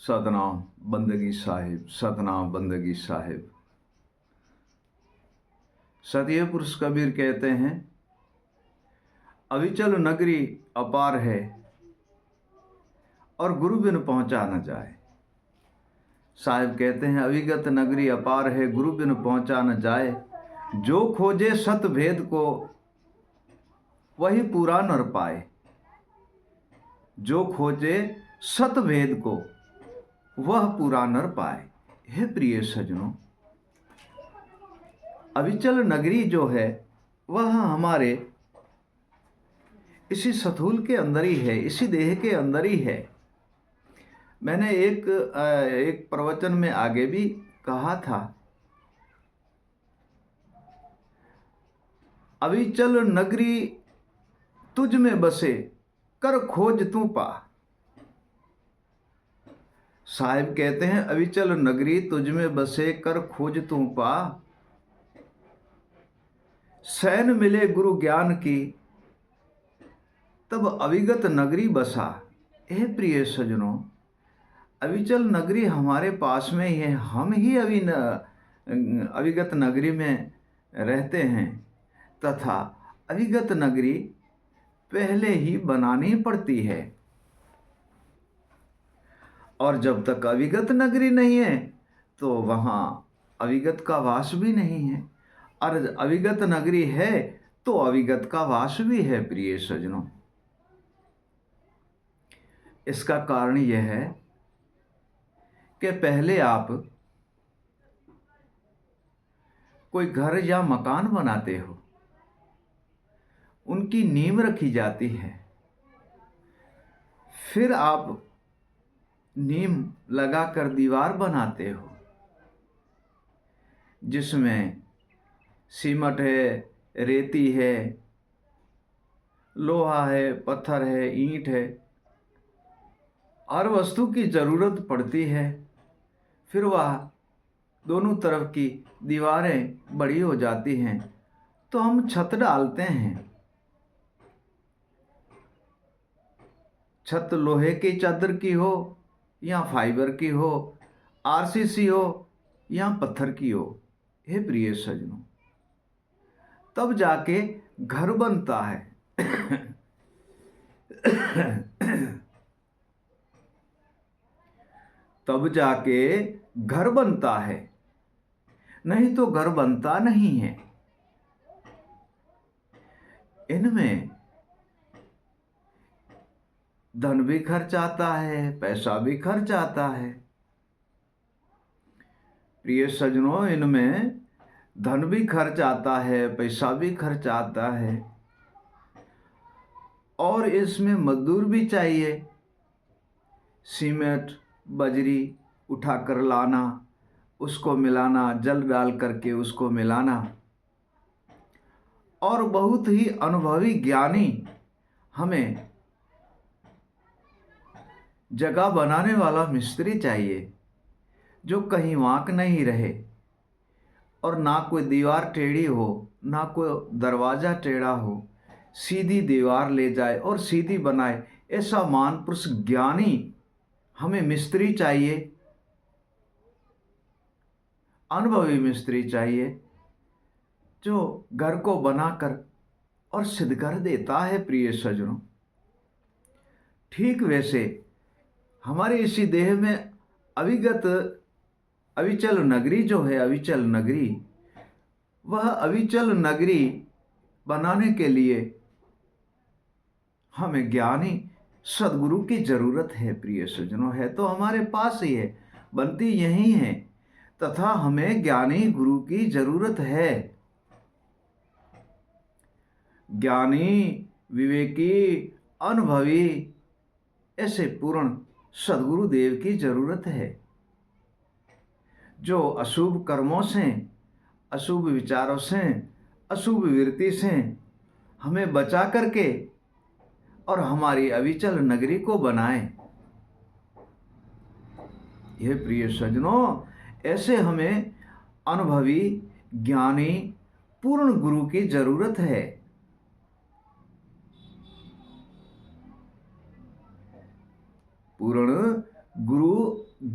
सतनाम बंदगी साहिब, सतनाम बंदगी साहिब। सतीय पुरुष कबीर कहते हैं, अविचल नगरी अपार है और गुरु बिन पहुंचा न जाए। साहिब कहते हैं, अविगत नगरी अपार है, गुरु बिन पहुंचा न जाए। जो खोजे सत भेद को वही पूरा नर पाए। जो खोजे सत भेद को वह पूरा नर पाए। हे प्रिय सज्जनों, अविचल नगरी जो है वह हमारे इसी स्थूल के अंदर ही है, इसी देह के अंदर ही है। मैंने एक प्रवचन में आगे भी कहा था, अविचल नगरी तुझ में बसे, कर खोज तू पा। साहिब कहते हैं, अविचल नगरी तुझ में बसे, कर खोज तू पा। सैन मिले गुरु ज्ञान की, तब अविगत नगरी बसा। हे प्रिय सज्जनों, अविचल नगरी हमारे पास में ही है। हम ही अविगत नगरी में रहते हैं, तथा अविगत नगरी पहले ही बनानी पड़ती है। और जब तक अविगत नगरी नहीं है तो वहाँ अविगत का वास भी नहीं है, और अविगत नगरी है तो अविगत का वास भी है। प्रिय सज्जनों, इसका कारण यह है कि पहले आप कोई घर या मकान बनाते हो, उनकी नींव रखी जाती है, फिर आप नींव लगाकर दीवार बनाते हो, जिसमें सीमेंट है, रेती है, लोहा है, पत्थर है, ईंट है, हर वस्तु की ज़रूरत पड़ती है। फिर वह दोनों तरफ की दीवारें बड़ी हो जाती हैं तो हम छत डालते हैं। छत लोहे की चादर की हो या फाइबर की हो, आरसीसी हो या पत्थर की हो। हे प्रिय सज्जनों, तब जाके घर बनता है। तब जाके घर बनता है, नहीं तो घर बनता नहीं है। इनमें धन भी खर्च आता है, पैसा भी खर्च आता है। प्रिय सज्जनों, इनमें धन भी खर्च आता है, पैसा भी खर्च आता है, और इसमें मजदूर भी चाहिए। सीमेंट बजरी उठाकर लाना, उसको मिलाना, जल डाल करके उसको मिलाना, और बहुत ही अनुभवी ज्ञानी हमें जगह बनाने वाला मिस्त्री चाहिए, जो कहीं वांक नहीं रहे, और ना कोई दीवार टेढ़ी हो, ना कोई दरवाज़ा टेढ़ा हो, सीधी दीवार ले जाए और सीधी बनाए। ऐसा महापुरुष ज्ञानी हमें मिस्त्री चाहिए, अनुभवी मिस्त्री चाहिए, जो घर को बनाकर और सिद्ध कर देता है। प्रिय सज्जनों, ठीक वैसे हमारे इसी देह में अविचल नगरी जो है, अविचल नगरी, वह अविचल नगरी बनाने के लिए हमें ज्ञानी सदगुरु की जरूरत है। प्रिय सज्जनों, है तो हमारे पास ही है, बनती यही है, तथा हमें ज्ञानी गुरु की जरूरत है। ज्ञानी, विवेकी, अनुभवी, ऐसे पूर्ण सदगुरु देव की जरूरत है, जो अशुभ कर्मों से, अशुभ विचारों से, अशुभ वृत्ति से हमें बचा करके और हमारी अविचल नगरी को बनाए। यह प्रिय सज्जनों, ऐसे हमें अनुभवी, ज्ञानी, पूर्ण गुरु की जरूरत है। पूर्ण गुरु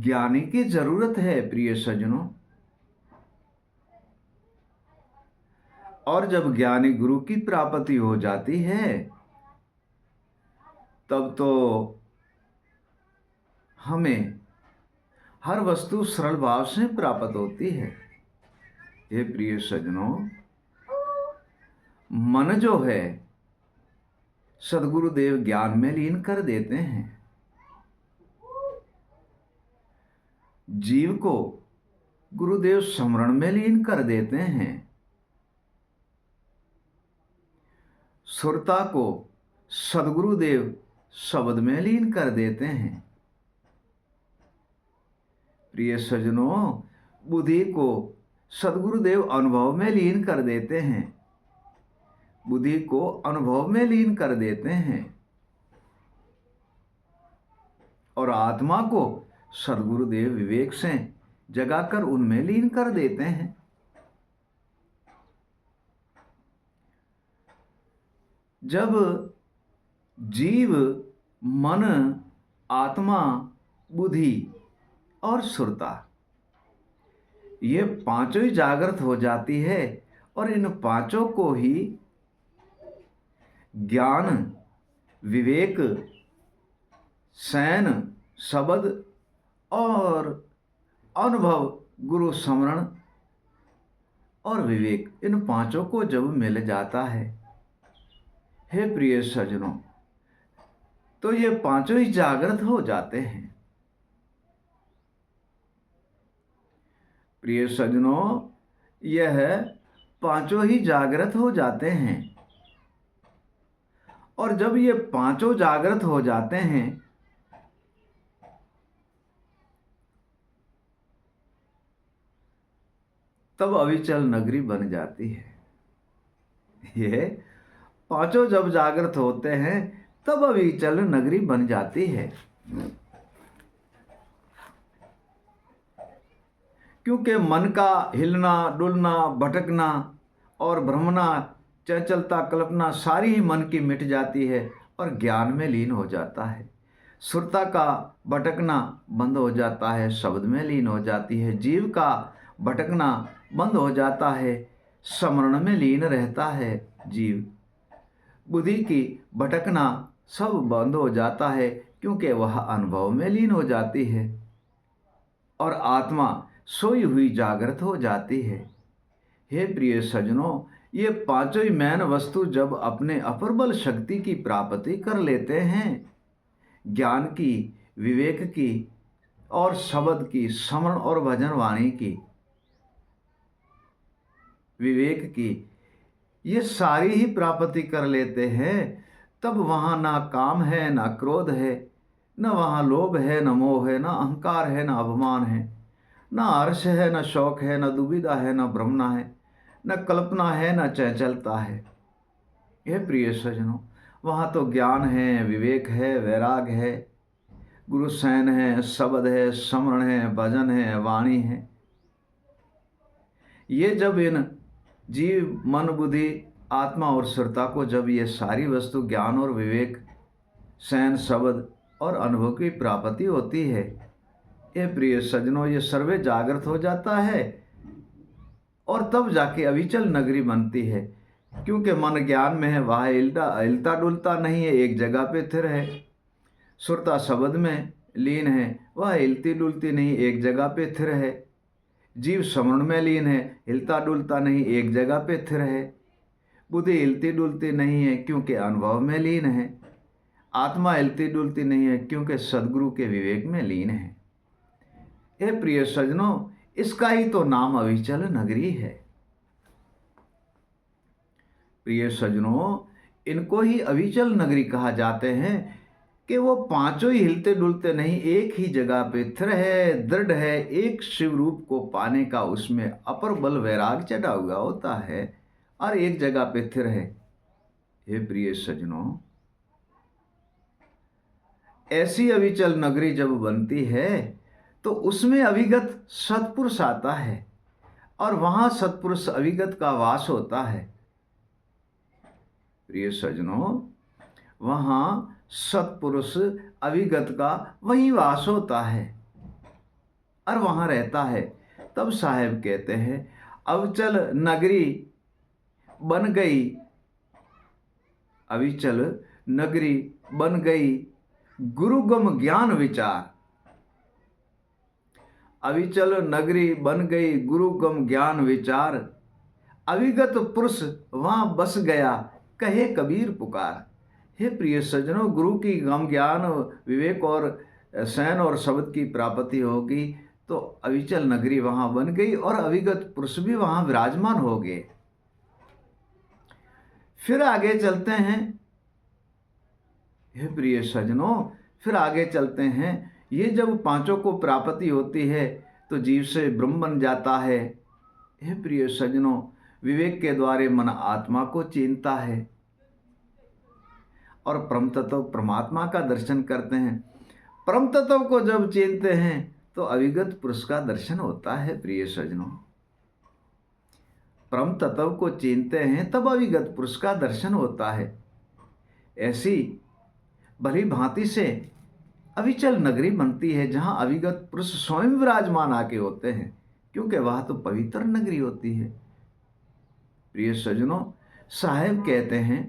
ज्ञानी की जरूरत है प्रिय सज्जनों। और जब ज्ञानी गुरु की प्राप्ति हो जाती है तब तो हमें हर वस्तु सरल भाव से प्राप्त होती है। हे प्रिय सज्जनों, मन जो है सदगुरुदेव ज्ञान में लीन कर देते हैं, जीव को गुरुदेव स्मरण में लीन कर देते हैं, सुरता को सदगुरुदेव शब्द में लीन कर देते हैं। प्रिय सज्जनों, बुद्धि को सदगुरुदेव अनुभव में लीन कर देते हैं, बुद्धि को अनुभव में लीन कर देते हैं, और आत्मा को सदगुरुदेव विवेक से जगाकर उनमें लीन कर देते हैं। जब जीव मन, आत्मा, बुद्धि और सुरता ये पांचों ही जागृत हो जाती है और इन पांचों को ही ज्ञान, विवेक, शयन, शब्द और अनुभव, गुरु स्मरण और विवेक, इन पांचों को जब मिल जाता है, हे प्रिय सज्जनों, तो ये पांचों ही जागृत हो जाते हैं। प्रिय सज्जनों, यह पांचों ही जागृत हो जाते हैं, और जब ये पांचों जागृत हो जाते हैं तब अविचल नगरी बन जाती है। ये पांचों जब जागृत होते हैं तब अविचल नगरी बन जाती है, क्योंकि मन का हिलना, डुलना, भटकना और भ्रमना, चंचलता, कल्पना सारी ही मन की मिट जाती है और ज्ञान में लीन हो जाता है। सुरता का भटकना बंद हो जाता है, शब्द में लीन हो जाती है। जीव का भटकना बंद हो जाता है, स्मरण में लीन रहता है जीव। बुद्धि की भटकना सब बंद हो जाता है, क्योंकि वह अनुभव में लीन हो जाती है, और आत्मा सोई हुई जागृत हो जाती है। हे प्रिय सज्जनों, ये पांचों ही मैन वस्तु जब अपने अपर बल शक्ति की प्राप्ति कर लेते हैं, ज्ञान की, विवेक की और शब्द की, स्मरण और भजन वाणी की, विवेक की, ये सारी ही प्राप्ति कर लेते हैं, तब वहाँ ना काम है, ना क्रोध है, न वहाँ लोभ है, न मोह है, न अहंकार है, न अभिमान है, न हर्ष है, न शौक है, न दुविधा है, न भ्रमना है, न कल्पना है, न चंचलता है। यह प्रिय सज्जनों, वहाँ तो ज्ञान है, विवेक है, वैराग है, गुरु शयन है, शब्द है, स्मरण है, भजन है, वाणी है। ये जब इन जीव, मन, बुद्धि, आत्मा और सुरता को जब ये सारी वस्तु ज्ञान और विवेक, शयन, शब्द और अनुभव की प्राप्ति होती है, ये प्रिय सज्जनों, ये सर्वे जागृत हो जाता है, और तब जाके अविचल नगरी बनती है। क्योंकि मन ज्ञान में है, वह हिलता डुलता नहीं है, एक जगह पे स्थिर है। सुरता शब्द में लीन है, वह हिलती डुलती नहीं, एक जगह पे स्थिर है। जीव स्मरण में लीन है, हिलता डुलता नहीं, एक जगह पे स्थिर है। बुद्धि हिलती डुलती नहीं है, क्योंकि अनुभव में लीन है। आत्मा हिलती डुलती नहीं है, क्योंकि सदगुरु के विवेक में लीन है। हे प्रिय सज्जनों, इसका ही तो नाम अविचल नगरी है। प्रिय सज्जनों, इनको ही अविचल नगरी कहा जाते हैं कि वो पांचों ही हिलते डुलते नहीं, एक ही जगह पे स्थिर है, दृढ़ है, एक शिव रूप को पाने का उसमें अपर बल वैराग चढ़ा हुआ होता है और एक जगह पे स्थिर है। हे प्रिय सज्जनों, ऐसी अविचल नगरी जब बनती है तो उसमें अविगत सत्पुरुष आता है और वहां सत्पुरुष अविगत का वास होता है। प्रिय सज्जनों, वहां सत्पुरुष अविगत का वही वास होता है। और वहाँ रहता है। तब साहेब कहते हैं अविचल नगरी बन गई, अविचल नगरी बन गई गुरुगम ज्ञान विचार। अविचल नगरी बन गई गुरुगम ज्ञान विचार, अविगत पुरुष वहाँ बस गया कहे कबीर पुकार। हे प्रिय सज्जनों, गुरु की गम ज्ञान विवेक और सैन और शब्द की प्राप्ति होगी तो अविचल नगरी वहाँ बन गई और अविगत पुरुष भी वहाँ विराजमान हो गए। फिर आगे चलते हैं, हे प्रिय सज्जनों, फिर आगे चलते हैं। ये जब पांचों को प्राप्ति होती है तो जीव से ब्रह्म बन जाता है। हे प्रिय सज्जनों, विवेक के द्वारा मन आत्मा को चिन्हता है और परम तत्व परमात्मा का दर्शन करते हैं। परम तत्व को जब चिन्हते हैं तो अविगत पुरुष का दर्शन होता है। प्रिय सज्जनों, परम तत्व को चिन्हते हैं तब अविगत पुरुष का दर्शन होता है। ऐसी भली भांति से अविचल नगरी बनती है जहाँ अविगत पुरुष स्वयं विराजमान आके होते हैं, क्योंकि वह तो पवित्र नगरी होती है। प्रिय सज्जनों, साहेब कहते हैं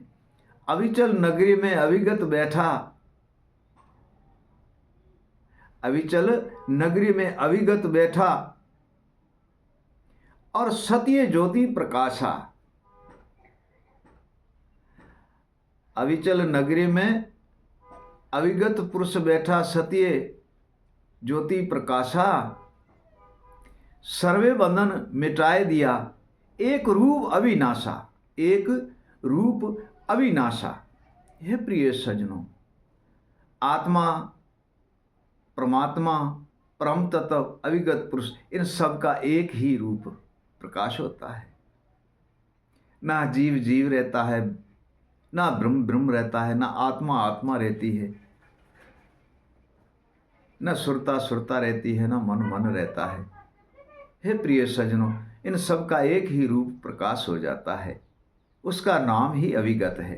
अविचल नगरी में अविगत बैठा, अविचल नगरी में अविगत बैठा और सत्य ज्योति प्रकाशा। अविचल नगरी में अविगत पुरुष बैठा सत्य ज्योति प्रकाशा, सर्वे बंधन मिटाए दिया एक रूप अविनाशा, एक रूप अविनाशा। हे प्रिय सज्जनों, आत्मा परमात्मा परम तत्व अविगत पुरुष इन सब का एक ही रूप प्रकाश होता है। ना जीव जीव रहता है, ना ब्रह्म ब्रह्म रहता है, ना आत्मा आत्मा रहती है, न सुरता सुरता रहती है, ना मन मन रहता है। हे प्रिय सज्जनों, इन सब का एक ही रूप प्रकाश हो जाता है, उसका नाम ही अविगत है।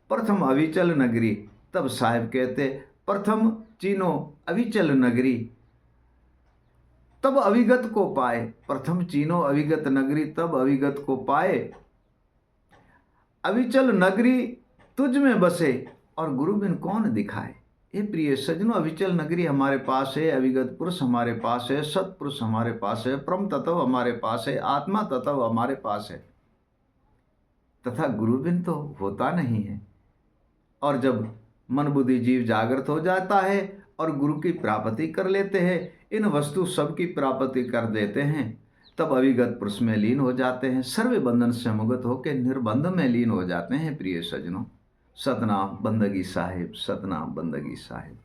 प्रथम अविचल नगरी, तब साहेब कहते प्रथम चीनो अविचल नगरी तब अविगत को पाए। प्रथम चीनो अविगत नगरी तब अविगत को पाए, अविचल नगरी तुझ में बसे और गुरु बिन कौन दिखाए। ये प्रिय सज्जनों, अविचल नगरी हमारे पास है, अविगत पुरुष हमारे पास है, सत्पुरुष हमारे पास है, परम तत्व हमारे पास है, आत्मा तत्व हमारे पास है, तथा गुरु बिन तो होता नहीं है। और जब मन बुद्धि जीव जागृत हो जाता है और गुरु की प्राप्ति कर लेते हैं, इन वस्तु सब की प्राप्ति कर देते हैं, तब अविगत पुरुष में लीन हो जाते हैं, सर्व बंधन से मुक्त होकर निर्बंध में लीन हो जाते हैं। प्रिय सज्जनों, सतनाम बंदगी साहिब, सतनाम बंदगी साहिब।